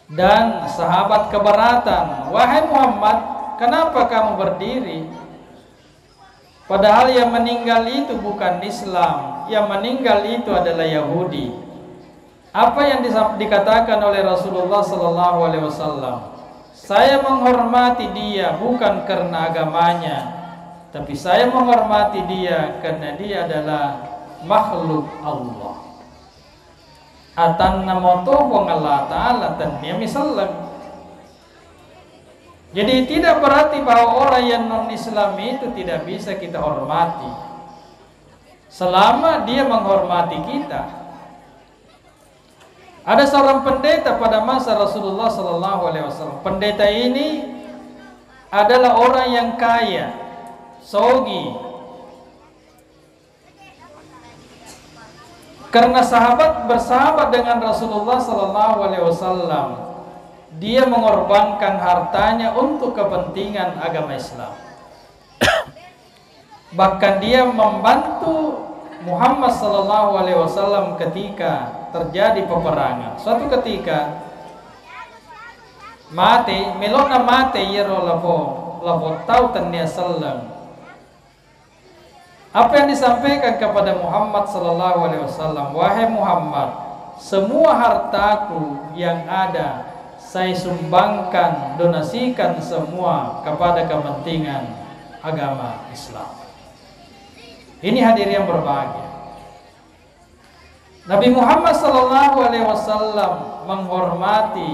S1: dan sahabat keberatan, "Wahai Muhammad, kenapa kamu berdiri? Padahal yang meninggal itu bukan Islam, yang meninggal itu adalah Yahudi." Apa yang dikatakan oleh Rasulullah sallallahu alaihi wasallam? Saya menghormati dia bukan karena agamanya, tapi saya menghormati dia karena dia adalah makhluk Allah. Atanna motohong Allah Ta'ala tannya misalnya. Jadi tidak berarti bahwa orang yang non-Islam itu tidak bisa kita hormati, selama dia menghormati kita. Ada seorang pendeta pada masa Rasulullah sallallahu alaihi wasallam. Pendeta ini adalah orang yang kaya, sogi. Karena bersahabat dengan Rasulullah sallallahu alaihi wasallam, dia mengorbankan hartanya untuk kepentingan agama Islam. Bahkan dia membantu Muhammad sallallahu alaihi wasallam ketika terjadi peperangan. Suatu ketika melona mate yero lapo tautan dia sallam. Apa yang disampaikan kepada Muhammad sallallahu alaihi wasallam, "Wahai Muhammad, semua hartaku yang ada saya sumbangkan, donasikan semua kepada kepentingan agama Islam." Ini hadir yang berbahagia. Nabi Muhammad sallallahu alaihi wasallam menghormati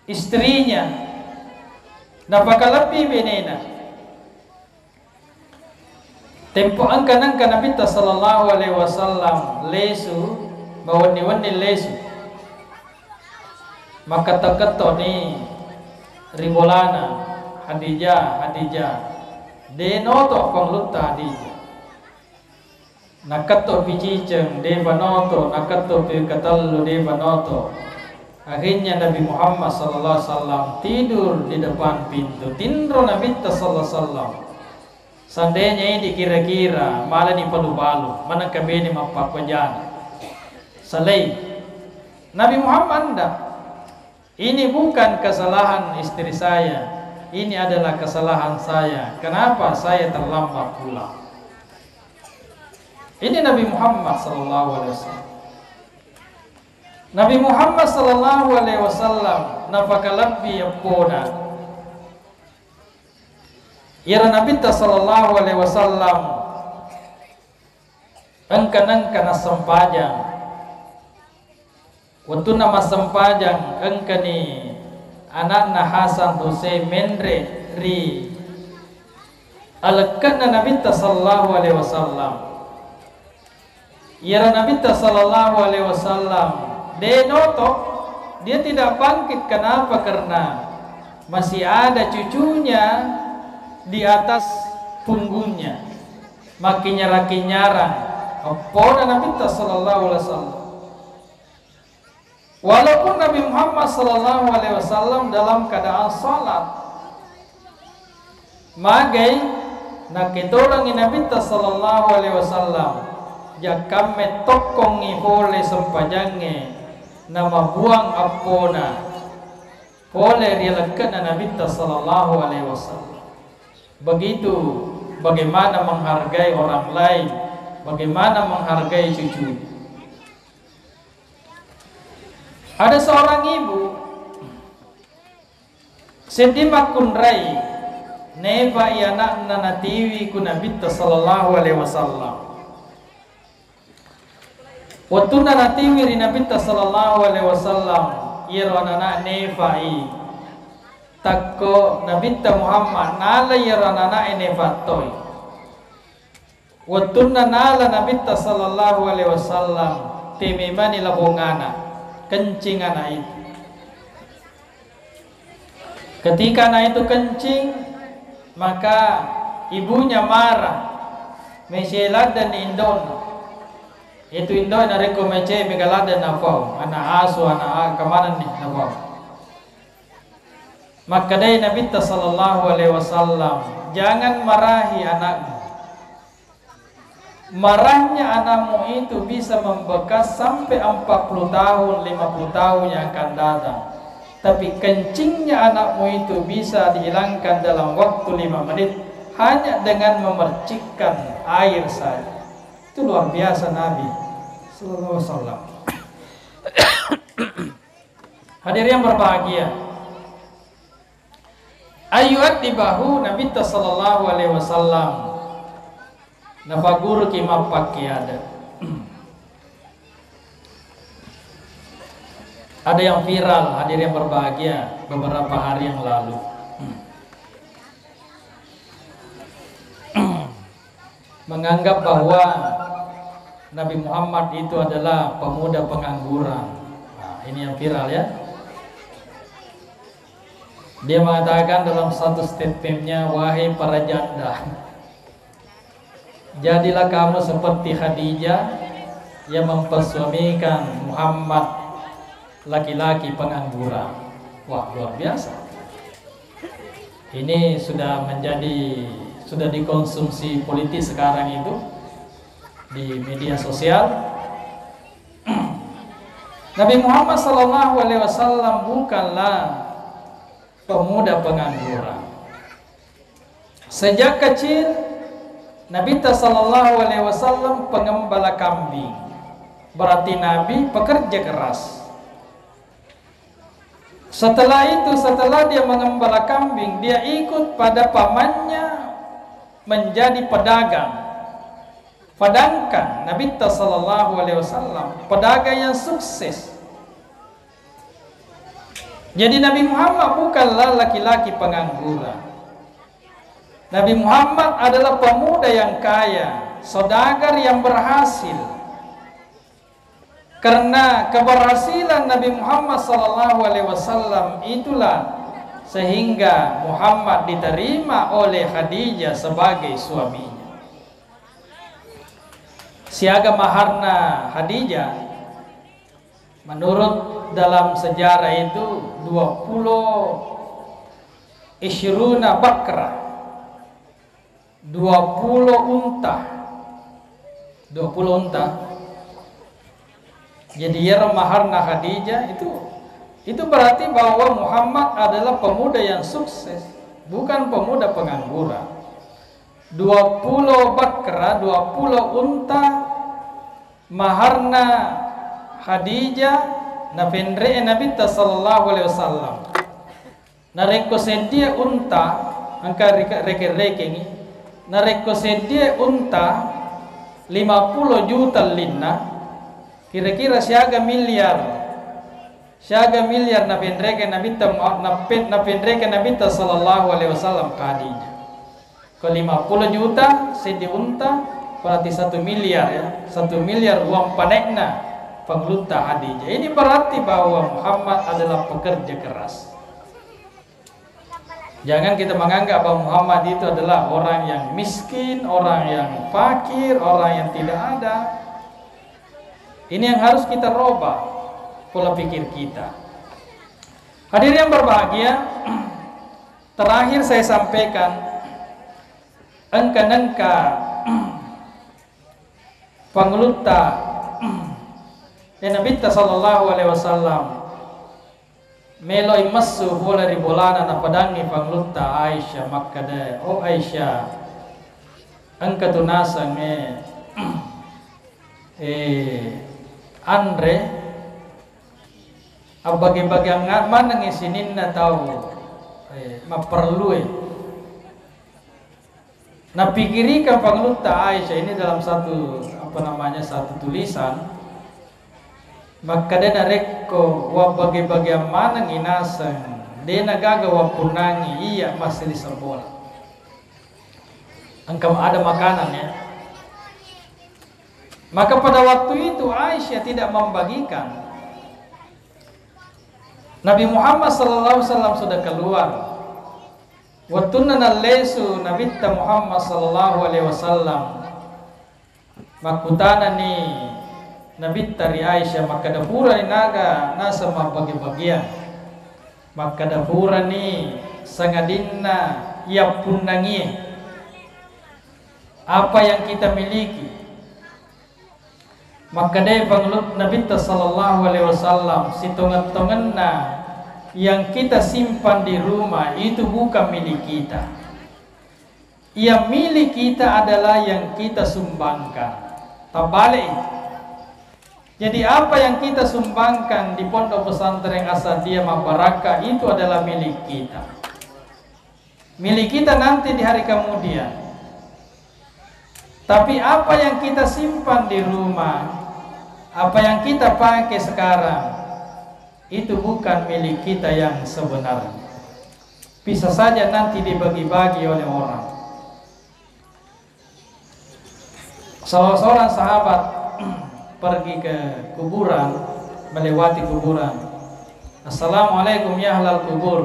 S1: istrinya. Napaka lebih benena. Tempo angka Nabi sallallahu alaihi wasallam lesu bawani lesu. Maka taketo ni Ribolana Hadijah denoto panglutta Hadijah. Nakato piciceng de banoto, nakato pikatallo de banoto. Akhirnya Nabi Muhammad sallallahu alaihi wasallam tidur di depan pintu. Tindro Nabi sallallahu alaihi wasallam. Seandainya ini kira-kira malah di palu-palu, mana kabeni mapapajana. Salai. Nabi Muhammad enggak. Ini bukan kesalahan istri saya. Ini adalah kesalahan saya. Kenapa saya terlambat pulang? Ini Nabi Muhammad sallallahu alaihi wasallam. Nabi Muhammad sallallahu alaihi wasallam napaka lebih yapona. Ya Nabi sallallahu alaihi wasallam angkan sampaja. waktu nama sempajang engkani anakna Hasan Hussein mendre ri alakana Nabi sallallahu alaihi wasallam. Ya Nabi sallallahu alaihi wasallam denoto dia tidak bangkit. Kenapa? Karena masih ada cucunya di atas punggungnya. Makin nyarang apa Nabi sallallahu alaihi wasallam. Walaupun Nabi Muhammad sallallahu alaihi wasallam dalam keadaan salat, magai nak orang Nabi sallallahu alaihi wasallam jakam metokongi boleh sempajange nama buang apona boleh rialakan Nabi sallallahu alaihi wasallam. Begitu bagaimana menghargai orang lain, bagaimana menghargai cucu. Ada seorang ibu sedimak kunrai neva anak nanatiwi ku Nabi sallallahu alaihi wasallam. Waktu nanatiwi ri Nabi sallallahu alaihi wasallam iro anak nevai takko Nabi Muhammad nala iro anak nevatoi. Waktu nala Nabi sallallahu alaihi wasallam temimani labongana kencing anak itu. Ketika anak itu kencing, maka ibunya marah. Meselat dan indon. Itu indon nareko mece megalat dan nafau. Anak asu, anak kemana nih nafau. Maka dari Nabi sallallahu alaihi wasallam, jangan marahi anakmu. Marahnya anakmu itu bisa membekas sampai 40 tahun, 50 tahun yang akan datang. Tapi kencingnya anakmu itu bisa dihilangkan dalam waktu 5 menit hanya dengan memercikkan air saja. Itu luar biasa Nabi sallallahu alaihi wasallam. Hadirin yang berbahagia, ayat di bahu Nabi sallallahu alaihi wasallam nafaguru kimapaki ada. Ada yang viral, hadir yang berbahagia beberapa hari yang lalu. Menganggap bahwa Nabi Muhammad itu adalah pemuda pengangguran. Nah, ini yang viral ya. Dia mengatakan dalam satu statementnya, wahai para janda, jadilah kamu seperti Khadijah yang mempersuamikan Muhammad, laki-laki pengangguran. Wah, luar biasa. Ini sudah dikonsumsi politis sekarang itu di media sosial. Nabi Muhammad SAW bukanlah pemuda pengangguran. Sejak kecil Nabi sallallahu alaihi wasallam pengembala kambing. Berarti Nabi pekerja keras. Setelah dia mengembala kambing, dia ikut pada pamannya menjadi pedagang. Padahkan Nabi sallallahu alaihi wasallam pedagang yang sukses. Jadi Nabi Muhammad bukanlah laki-laki pengangguran. Nabi Muhammad adalah pemuda yang kaya, saudagar yang berhasil. Karena keberhasilan Nabi Muhammad SAW itulah sehingga Muhammad diterima oleh Khadijah sebagai suaminya. Siaga maharna Khadijah menurut dalam sejarah itu 20 isyruna bakra, 20 unta. Jadi ya maharna Khadijah itu berarti bahwa Muhammad adalah pemuda yang sukses, bukan pemuda pengangguran. 20 bakra, 20 unta maharna Khadijah na pendre Nabi sallallahu alaihi wasallam. Nareko sedia unta angka reke nareko sedia unta 50 juta linna, kira-kira siaga miliar Syaga miliar na pendreke Nabi ta sallallahu alaihi wasallam kadinya. Ke 50 juta sedi unta berarti 1 miliar ya. 1 miliar uang panekna penglunta Khadijah. Ini berarti bahwa Muhammad adalah pekerja keras. Jangan kita menganggap bahwa Muhammad itu adalah orang yang miskin, orang yang fakir, orang yang tidak ada. Ini yang harus kita robah pola pikir kita. Hadirin yang berbahagia, terakhir saya sampaikan engka-engka pengeluta Nabi sallallahu alaihi wasallam meloi masu bola ribolana na padangi pengeluta Aisyah makkada. Oh Aisyah, engka tunasa Andre bagi-bagi mana ngisinin na tahu maperlu nah pikirikan pengeluta Aisyah ini dalam satu satu tulisan, maka dia nareko wa bagi-bagi mana nginasan dia nagaga wa punangi iya masih diserbola engkau ada makanan ya. Maka pada waktu itu Aisyah tidak membagikan. Nabi Muhammad sallallahu alaihi wasallam sudah keluar. Watunna lesu Nabi Muhammad sallallahu alaihi wasallam. Makutana ni Nabi tari Aisyah maka dapura ni naga nasa mabagi-bagian. Maka dapura ni sangadinna ia punangi apa yang kita miliki. Maka dia pengelut Nabi sallallahu alaihi wasallam sitongan-tonganna yang kita simpan di rumah itu bukan milik kita. Yang milik kita adalah yang kita sumbangkan. Terbalik. Jadi apa yang kita sumbangkan di pondok pesantren Asadiyah Mabaraka itu adalah milik kita. Milik kita nanti di hari kemudian. Tapi apa yang kita simpan di rumah, apa yang kita pakai sekarang, itu bukan milik kita yang sebenarnya. Bisa saja nanti dibagi-bagi oleh orang. Salah seorang sahabat pergi ke kuburan, melewati kuburan. Assalamualaikum ya ahlal kubur.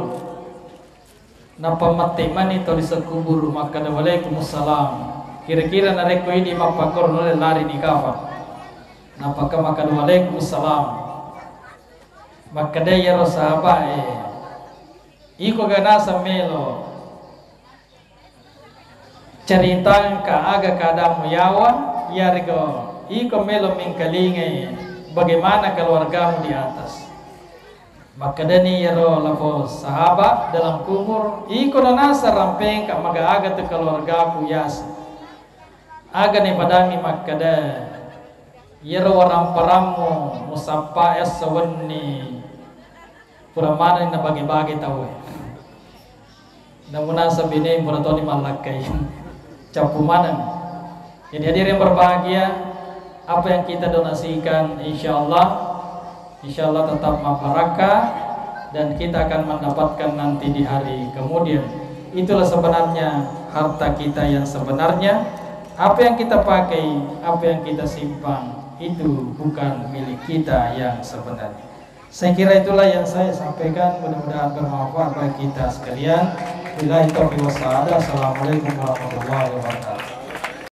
S1: Napa mati mani to di sekubur, maka waalaikumsalam. Kira-kira nareko ini mapakor nole lari di kafa. Napaka maka waalaikumsalam. Maka dia sahabat iko ganasa melo cerita ka aga kadamu yawa yargo iko melo mingkalinge bagaimana keluargamu di atas. Maka dani yaro lapo sahabat dalam kubur iko nanasa rampeng ka maga aga tu keluargaku yas aga ni padangi makada yaro orang paramu musapa esawani puramana na bagi-bagi tahu. Namun sabine muratoni malakai capu mana. Jadi hadirin yang berbahagia, apa yang kita donasikan insyaallah tetap mabarakah dan kita akan mendapatkan nanti di hari kemudian. Itulah sebenarnya harta kita yang sebenarnya. Apa yang kita pakai, apa yang kita simpan itu bukan milik kita yang sebenarnya. Saya kira itulah yang saya sampaikan, mudah-mudahan bermanfaat bagi kita sekalian. Billahi taufiq wa hidayah. Assalamualaikum warahmatullahi wabarakatuh.